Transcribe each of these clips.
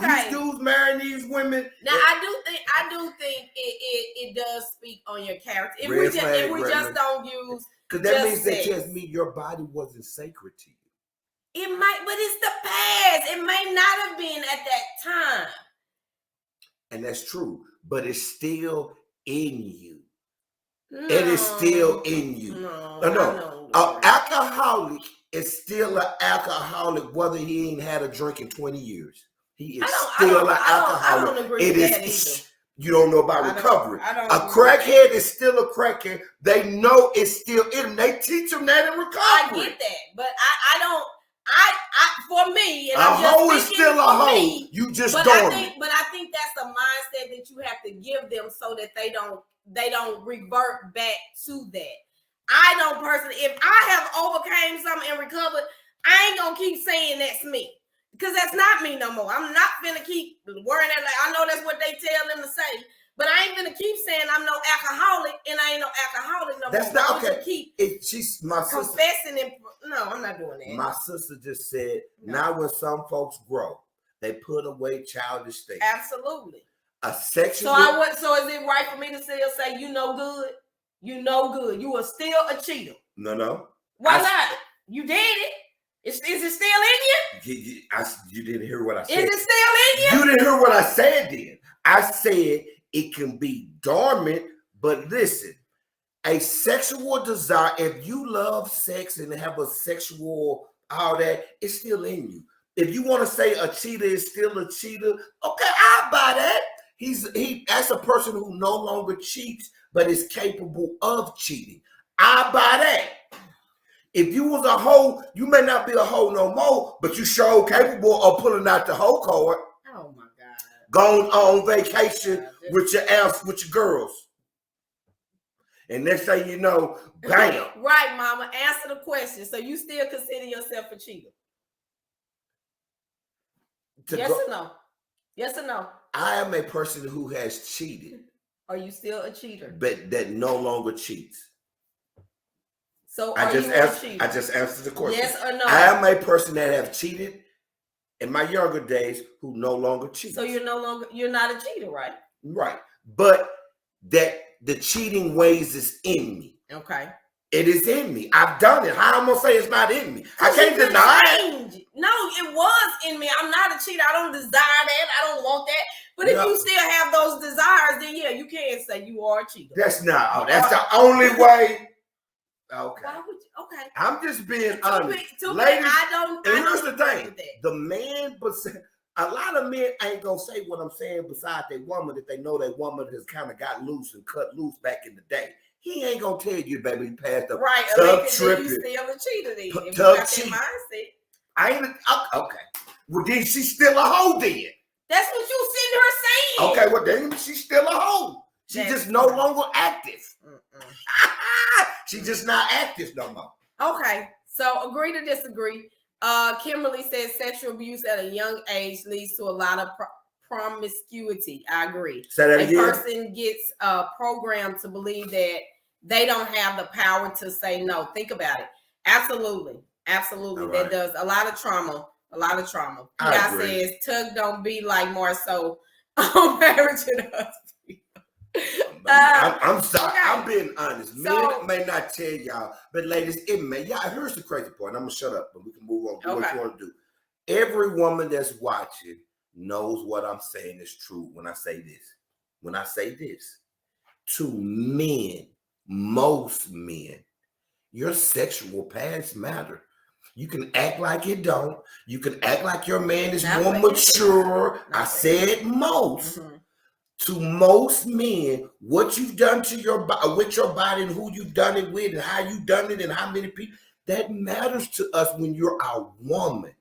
these dudes marrying these women. Now I do think it does speak on your character. If we just don't use, because that means that tells me your body wasn't sacred to you. It might, but it's the past. It may not have been at that time. And that's true, but it's still in you. No, it is still in you. No. An alcoholic is still an alcoholic whether he ain't had a drink in 20 years. He is still an alcoholic. I don't agree with that either. You don't know about recovery. A crackhead is still a crackhead. They know it's still in them. They teach them that in recovery. I get that, but I don't. For me, and a hoe is still a hoe. You just don't. But I think that's a mindset that you have to give them so that they don't revert back to that. I don't personally. If I have overcame something and recovered, I ain't gonna keep saying that's me because that's not me no more. I'm not gonna keep worrying that. Like I know that's what they tell them to say. But I ain't gonna keep saying I'm no alcoholic and I ain't no alcoholic no more. That's not okay. She's my confessing and no, I'm not doing that. My sister just said, now when some folks grow, they put away childish things. Absolutely. A sexual. So is it right for me to still say you no good? You no good. You are still a cheater. No. Why not? You did it. Is it still in you? You didn't hear what I said. Is it still in you? You didn't hear what I said then. I said it can be dormant, but listen, a sexual desire, if you love sex and have a sexual, all that, it's still in you. If you want to say a cheater is still a cheater, okay, I'll buy that. That's a person who no longer cheats, but is capable of cheating. I buy that. If you was a hoe, you may not be a hoe no more, but you sure capable of pulling out the hoe card. Oh my God. Going on vacation with your girls. And next thing you know, bam. Right, mama. Answer the question. So you still consider yourself a cheater? Yes or no? Yes or no? I am a person who has cheated. Are you still a cheater? But that no longer cheats. So I just answered the question. Yes or no? I am a person that have cheated in my younger days who no longer cheats. So you're not a cheater, right? Right. But that the cheating ways is in me. Okay. It is in me. I've done it. How am I gonna say it's not in me? I can't deny it. No, it was in me. I'm not a cheater. I don't desire that. I don't want that. But if you still have those desires, then yeah, you can't say you are a cheater. That's not. That's the only way. Okay. Why would you? Okay. I'm just being honest. Ladies, here's the thing. The man, a lot of men ain't gonna say what I'm saying beside their woman if they know their woman has kind of got loose and cut loose back in the day. He ain't gonna tell you, baby, he passed the tub tripping. You still a cheater then. Tub cheating. I ain't okay. Well, then she's still a hoe then. That's what you sitting her saying. Okay, well then she's still a hoe. She's just no longer active. She's just not active no more. Okay, so agree to disagree. Kimberly says sexual abuse at a young age leads to a lot of promiscuity. I agree. Say that again. A person gets programmed to believe that they don't have the power to say no. Think about it. Absolutely. Right. That does a lot of trauma. Guy says Tug don't be like Marceau on Marriage to the Husband. I'm sorry. Okay. I'm being honest. Men may not tell y'all, but ladies, it may. Y'all, here's the crazy part. I'm gonna shut up, but we can move on to what you want to do. Every woman that's watching knows what I'm saying is true when I say this. To men, most men, your sexual past matter. You can act like it don't. You can act like your man is more mature. I said most. Mm-hmm. To most men, what you've done to with your body and who you've done it with and how you've done it and how many people, that matters to us when you're our woman.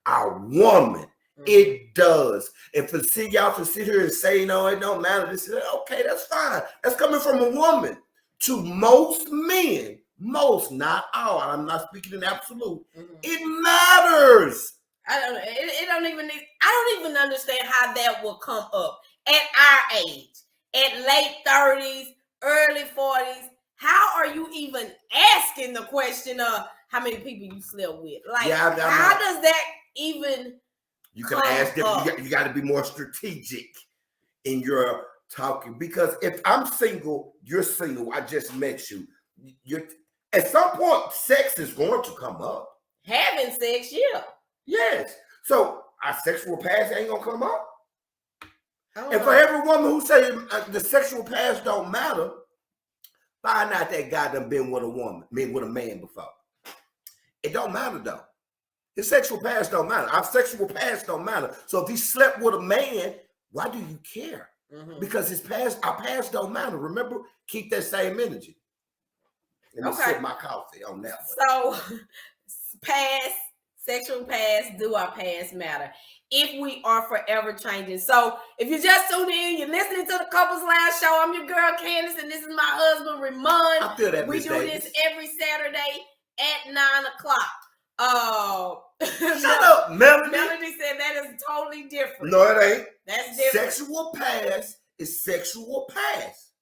Mm-hmm. It does. And for y'all to sit here and say, no, it don't matter. This is okay, that's fine. That's coming from a woman. To most men, most, not all. I'm not speaking in absolute. Mm-hmm. It matters. I don't even understand how that will come up at our age, at late 30s, early 40s. How are you even asking the question of how many people you slept with? Like, how does that even You can ask them. You got to be more strategic in your talking, because if I'm single, you're single. I just met you. You're at some point, sex is going to come up. Having sex, yeah. Yes. So our sexual past ain't gonna come up. And for every woman who say the sexual past don't matter, find out that guy done been with a man before. It don't matter though. His sexual past don't matter. Our sexual past don't matter. So if he slept with a man, why do you care? Because our past don't matter. Remember, keep that same energy. Let me sip my coffee on that one. So, sexual past, do our past matter? If we are forever changing. So, if you just tuned in, you're listening to the Couples Lounge Show. I'm your girl, Candace, and this is my husband, Ramon. I feel that we do this every Saturday at 9 o'clock. Shut up, Melody. Melody said that is totally different. No, it ain't. That's different. Sexual past is sexual past.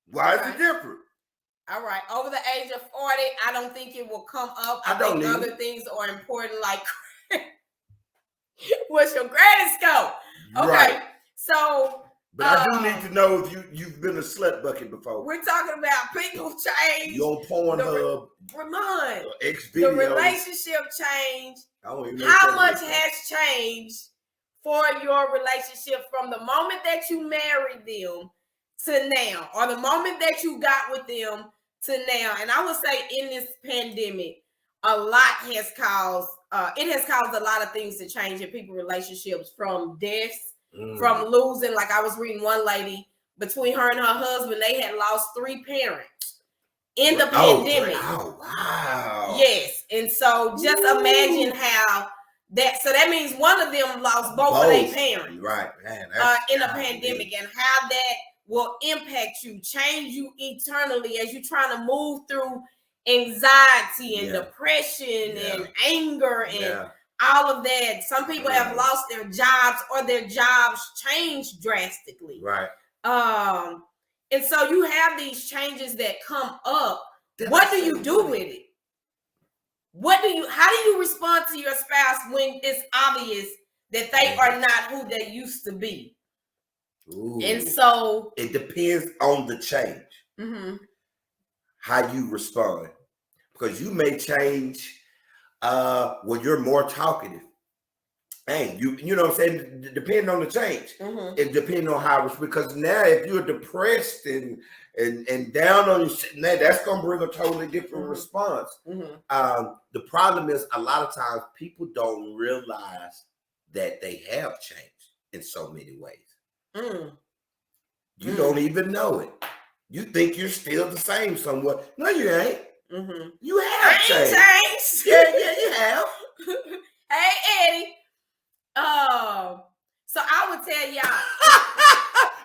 Why is it different? All right. Over the age of 40, I don't think it will come up. I think other things are important, like what's your credit score? Okay. Right. So but I do need to know if you've been a slut bucket before. We're talking about people change. You on Pornhub. Ramon. X-Video. The relationship change. How much has changed for your relationship from the moment that you married them to now, or the moment that you got with them to now? And I would say in this pandemic, a lot has caused, it has caused a lot of things to change in people's relationships, from deaths, from losing. Like I was reading one lady, between her and her husband, they had lost 3 parents in the pandemic. Oh, wow. Yes. And so just imagine how so that means one of them lost both of their parents. Right. Man, in a pandemic, and how that will impact you, change you eternally as you're trying to move through anxiety and depression and anger and all of that. Some people have lost their jobs, or their jobs changed drastically. Right. And so you have these changes that come up. What do you do with it? How do you respond to your spouse when it's obvious that they are not who they used to be? Ooh. And so it depends on the change. How you respond, because you may change when you're more talkative. Hey, you know what I'm saying? Depending on the change, it depends on how it's, because now if you're depressed and down on your shit, now that's gonna bring a totally different response. The problem is, a lot of times people don't realize that they have changed in so many ways. You don't even know it. You think you're still the same somewhat. No, you ain't. You have changed. Yeah, you have. Hey, Eddie. So I would tell y'all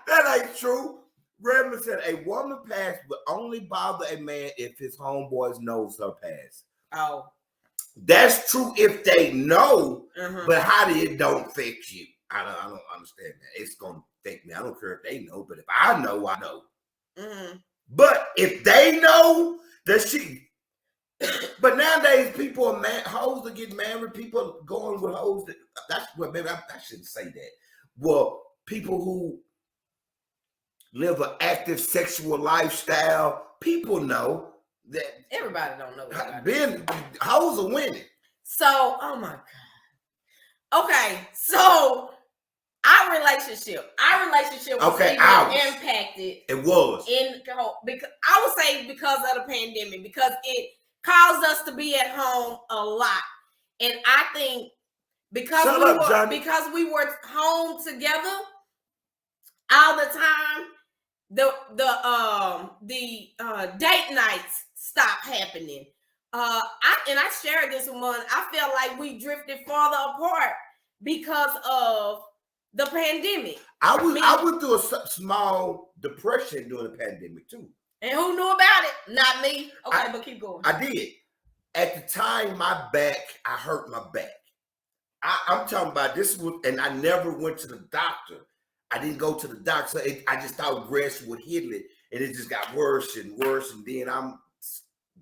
that ain't true. Redmond said a woman past would only bother a man if his homeboys knows her past. Oh, that's true if they know, but how do it don't affect you? I don't understand that. It's gonna affect me. I don't care if they know, but if I know, I know. But if they know that she, but nowadays people are hoes that get married. People going with hoes. That's what, maybe I shouldn't say that. Well, people who live an active sexual lifestyle, people know that. Everybody don't know that. Ben, hoes are winning. So, oh my God. Okay, so our relationship was impacted. It was because I would say because of the pandemic, because it caused us to be at home a lot, and I think because we were home together all the time, the date nights stopped happening. I shared this with one. I felt like we drifted farther apart because of the pandemic. I went through a small depression during the pandemic too. And who knew about it? Not me. Okay, but keep going. I did. At the time, I hurt my back. I'm talking about this was, and I never went to the doctor. I didn't go to the doctor. So I just thought grass would heal it, and it just got worse and worse. And then I'm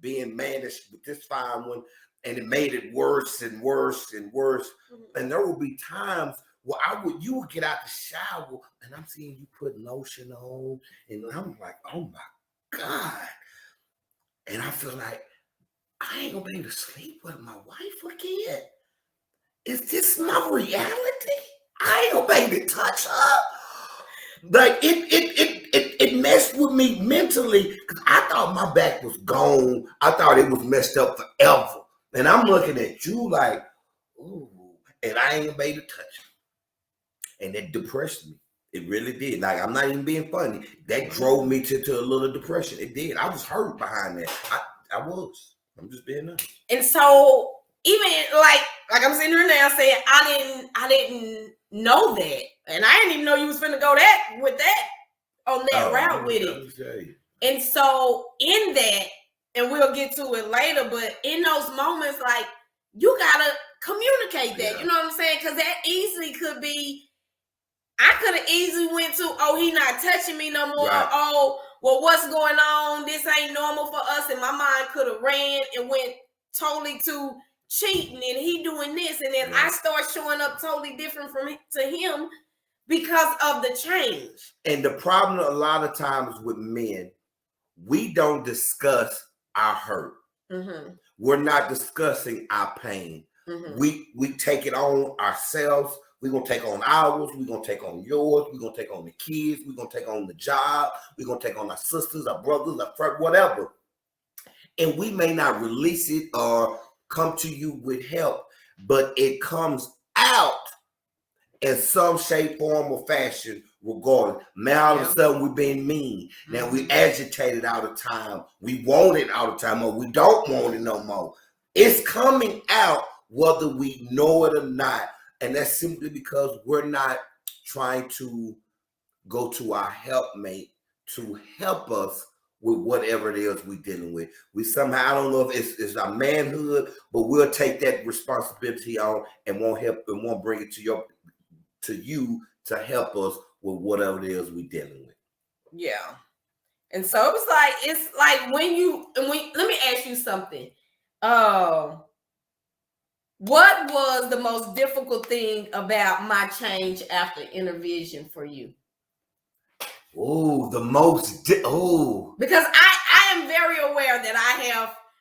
being managed with this fine one, And it made it worse and worse and worse. Mm-hmm. And there would be times where you would get out the shower and I'm seeing you put lotion on, and I'm like, oh my God. And I feel like I ain't gonna be able to sleep with my wife again. Is this my reality? I ain't gonna be able to touch her. Like it messed with me mentally because I thought my back was gone. I thought it was messed up forever. And I'm looking at you like, ooh, and I ain't gonna be able to touch her. And it depressed me. It really did. Like, I'm not even being funny. That drove me to a little depression. It did. I was hurt behind that. I was. I'm just being honest. And so even like I'm sitting here now saying I didn't know that. And I didn't even know you was finna go on that route with it. And so in that, and we'll get to it later, but in those moments, like, you gotta communicate that. Yeah. You know what I'm saying? Because that easily could be, I could have easily went to, oh, he not touching me no more. Right. Oh, well, what's going on? This ain't normal for us. And my mind could have ran and went totally to cheating and he doing this. And then I start showing up totally different to him because of the change. And the problem a lot of times with men, we don't discuss our hurt. Mm-hmm. We're not discussing our pain. Mm-hmm. We take it on ourselves. We're going to take on ours. We're going to take on yours. We're going to take on the kids. We're going to take on the job. We're going to take on our sisters, our brothers, our friends, whatever. And we may not release it or come to you with help, but it comes out in some shape, form, or fashion regardless. Now all of a sudden we're being mean. Now we agitated all the time. We want it all the time, or we don't want it no more. It's coming out whether we know it or not. And that's simply because we're not trying to go to our helpmate to help us with whatever it is we're dealing with. We somehow, I don't know if it's our manhood, but we'll take that responsibility on and won't help and won't bring it to you to help us with whatever it is we're dealing with. Yeah. And so it's like when let me ask you something. What was the most difficult thing about my change after Intervision for you? Oh, because I am very aware that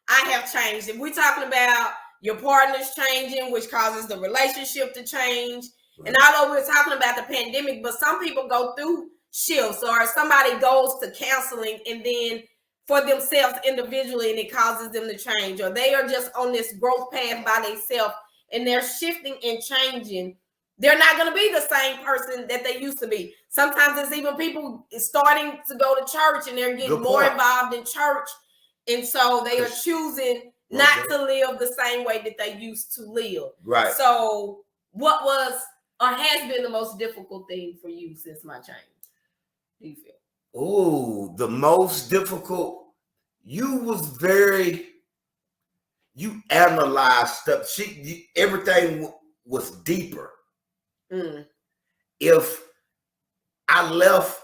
I have changed. If we're talking about your partner's changing, which causes the relationship to change, right. And although we're talking about the pandemic, but some people go through shifts, or somebody goes to counseling and then for themselves individually, and it causes them to change, or they are just on this growth path by themselves and they're shifting and changing. They're not going to be the same person that they used to be. Sometimes it's even people starting to go to church and they're getting more involved in church. And so they are choosing not to live the same way that they used to live. Right. So what was or has been the most difficult thing for you since my change? Do you feel? Oh, the most difficult. You analyzed stuff. Everything was deeper. If I left,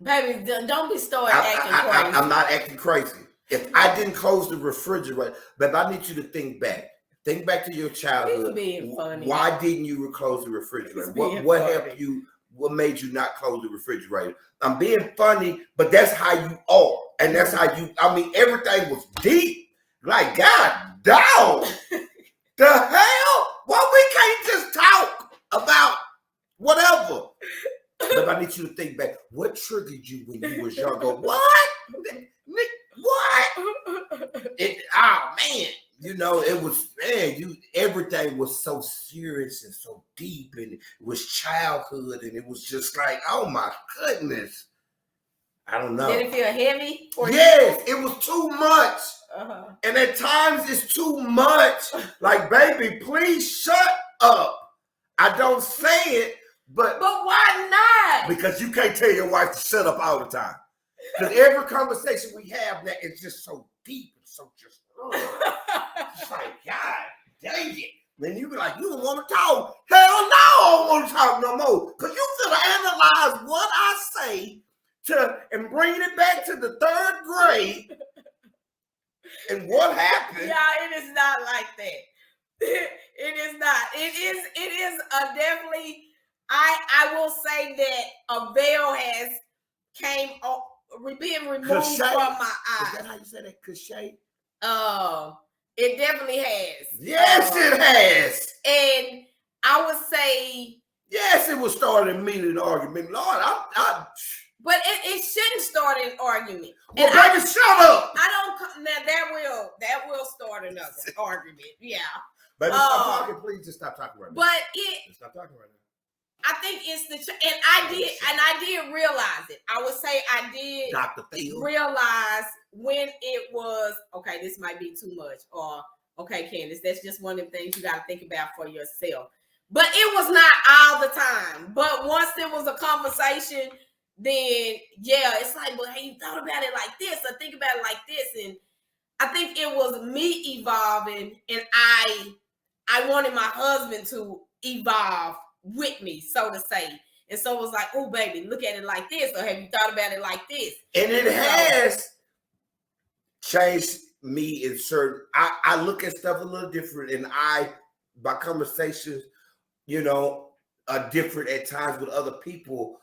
baby, don't be starting acting crazy. I'm not acting crazy. If I didn't close the refrigerator, but I need you to think back. Think back to your childhood. Being funny. Why didn't you close the refrigerator? What helped you? What made you not close the refrigerator? I'm being funny, but that's how you are. And that's how everything was deep. Like, God, dog. The hell? Why we can't just talk about whatever? But I need you to think back. What triggered you when you was young? Go, what? Man. It was, everything was so serious and so deep, and it was childhood, and it was just like, oh my goodness. I don't know. Did it feel heavy? Yes, it was too much. Uh-huh. And at times it's too much. Like, baby, please shut up. I don't say it, but why not? Because you can't tell your wife to shut up all the time. Because every conversation we have now is just so deep and so just, it's like, God dang it. Then you be like, you don't want to talk. Hell no, I don't want to talk no more. Because you finna analyze what I say and bring it back to the third grade And what happened? Yeah, it is not like that. It is not. It is a definitely. I will say that a veil has been removed from my eyes. Is that how you say that? Cachet? It definitely has. Yes, it has. And I would say, yes, it was starting immediately an argument. Lord, but it shouldn't start an argument. Well, baby, shut up. I don't. Now that will start another argument. Yeah. Baby, stop talking. Please, just stop talking right now. But just stop talking right now. I think it's and I did realize it. I would say I did Dr. Phil. realize when it was, okay, this might be too much, or okay, Candace, that's just one of the things you got to think about for yourself. But it was not all the time. But once there was a conversation, then yeah, it's like, well, hey, you thought about it like this, or think about it like this. And I think it was me evolving, and I wanted my husband to evolve with me, so to say. And so it was like, oh, baby, look at it like this, or have you thought about it like this? And it has changed me in certain, I look at stuff a little different, and my conversations, are different at times with other people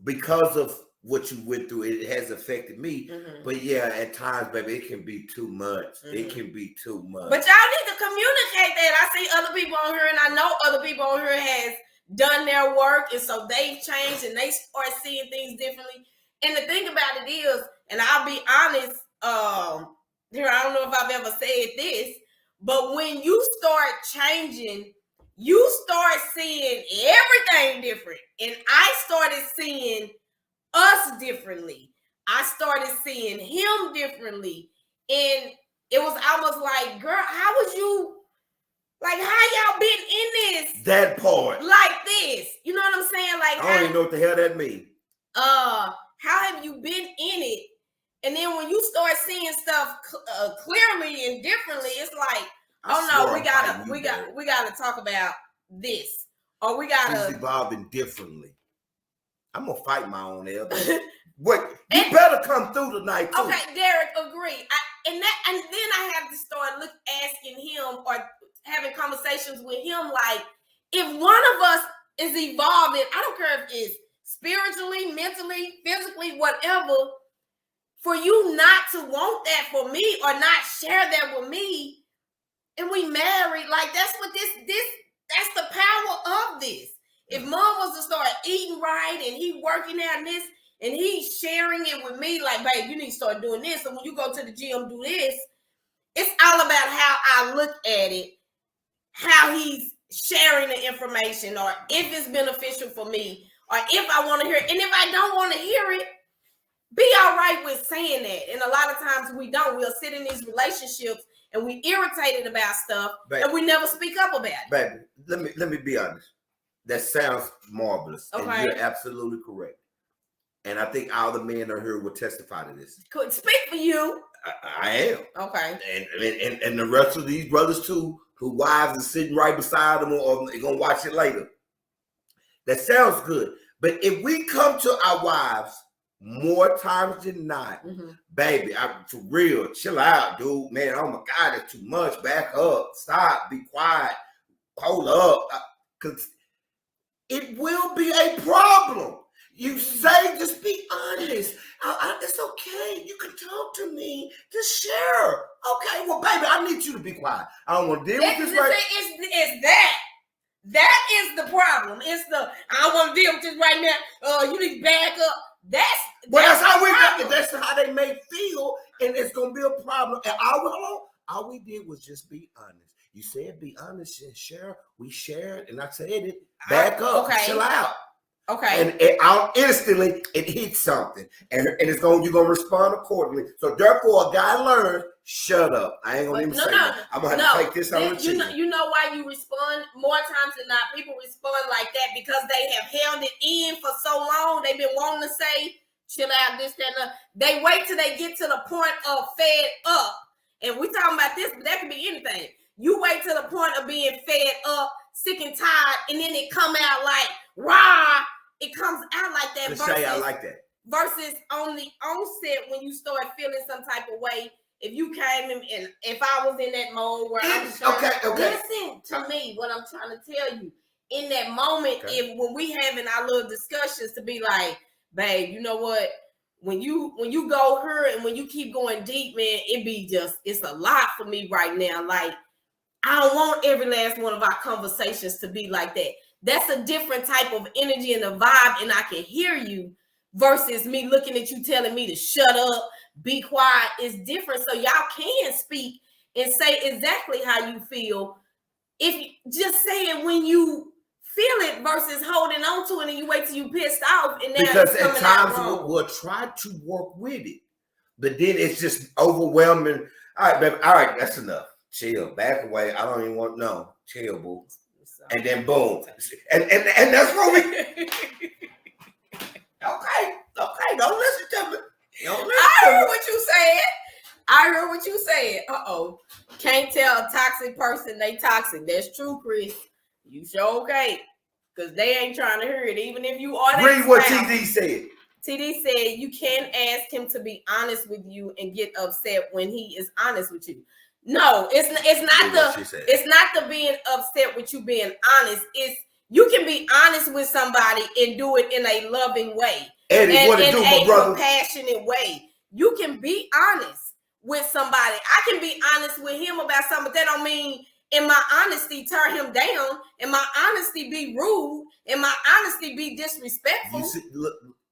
because of what you went through. It has affected me. Mm-hmm. But yeah, at times, baby, it can be too much. Mm-hmm. It can be too much. But y'all need to communicate that. I see other people on here, and I know other people on here has done their work, and so they've changed and they start seeing things differently. And the thing about it is, and I'll be honest, here, I don't know if I've ever said this, but when you start changing, you start seeing everything different. And I started seeing us differently. I started seeing him differently. And it was almost like, girl, how was you, like, how y'all been in this? That part. Like this. You know what I'm saying? Like, I don't even know what the hell that means. How have you been in it? And then when you start seeing stuff clearly and differently, it's like, oh no, we gotta talk about this, or we gotta. He's evolving differently. I'm gonna fight my own elder. What you better come through tonight too. Okay, Derek, agree. And then I have to start asking him or having conversations with him, like, if one of us is evolving, I don't care if it's spiritually, mentally, physically, whatever. For you not to want that for me or not share that with me, and we married, like that's what that's the power of this. If mom was to start eating right and he working out this and he's sharing it with me, like, babe, you need to start doing this. So when you go to the gym, do this. It's all about how I look at it, how he's sharing the information, or if it's beneficial for me, or if I want to hear it. And if I don't want to hear it, be all right with saying that. And a lot of times we don't. We'll sit in these relationships and we irritated about stuff, baby, and we never speak up about it. Baby, let me be honest. That sounds marvelous. Okay. And you're absolutely correct. And I think all the men are here will testify to this. Could speak for you. I am. Okay. And the rest of these brothers too, whose wives are sitting right beside them, or they're gonna watch it later. That sounds good. But if we come to our wives more times than not, mm-hmm, baby, for real, chill out, dude, man. Oh my God, it's too much. Back up, stop, be quiet, hold up, because it will be a problem. You say, just be honest. It's okay. You can talk to me. Just share. Okay, well, baby, I need you to be quiet. I don't want to deal with this right now. It's that. That is the problem. It's I don't want to deal with this right now. You need to back up. That's how we got it. That's how they may feel, and it's gonna be a problem. And all we did was just be honest. You said be honest and share. We shared, and I said it. Back up, okay, chill out. Okay. And instantly it hits something, and you're gonna respond accordingly. So therefore, a guy learns. Shut up. I ain't gonna even say that. I'm gonna have to take this on the chin. You know why you respond more times than not? People respond like that because they have held it in for so long. They've been wanting to say, chill out, this, that, and that. They wait till they get to the point of fed up. And we talking about this, but that could be anything. You wait till the point of being fed up, sick and tired, and then it come out like, rah. It comes out like that. Say I like that. versus on the onset when you start feeling some type of way. If you came in and if I was in that mode where I'm listen to me, what I'm trying to tell you. In that moment, when we having our little discussions to be like, babe, you know what? When you go here and when you keep going deep, man, it's a lot for me right now. Like, I don't want every last one of our conversations to be like that. That's a different type of energy and a vibe, and I can hear you versus me looking at you telling me to shut up, be quiet. It's different. So y'all can speak and say exactly how you feel. If you just say it when you feel it versus holding on to it and you wait till you pissed off. And because at times we'll try to work with it, but then it's just overwhelming. All right, baby. All right, that's enough. Chill, back away. I don't even want no chill, boo. And then boom, and that's what we. Okay, don't listen to me. I heard what you said. Can't tell a toxic person they toxic. That's true, Chris. You sure okay? Because they ain't trying to hear it, even if you are. Read what TD said. TD said you can't ask him to be honest with you and get upset when he is honest with you. No, it's not the being upset with you being honest. It's you can be honest with somebody and do it in a loving way. Eddie, and in a compassionate way. You can be honest with somebody. I can be honest with him about something, but that don't mean in my honesty tear him down, in my honesty be rude, in my honesty be disrespectful.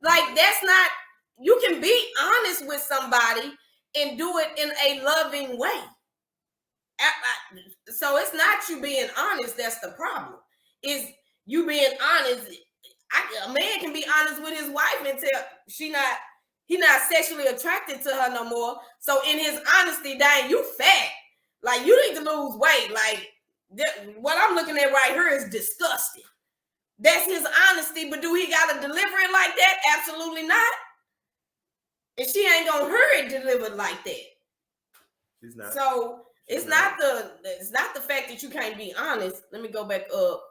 Like that's not. You can be honest with somebody and do it in a loving way. So it's not you being honest that's the problem. Is you being honest. A man can be honest with his wife and tell he's not sexually attracted to her no more. So in his honesty, dang, you fat. Like you need to lose weight. Like what I'm looking at right here is disgusting. That's his honesty, but do he gotta deliver it like that? Absolutely not. And she ain't gonna hear it delivered like that. She's not. So it's not the fact that you can't be honest. Let me go back up.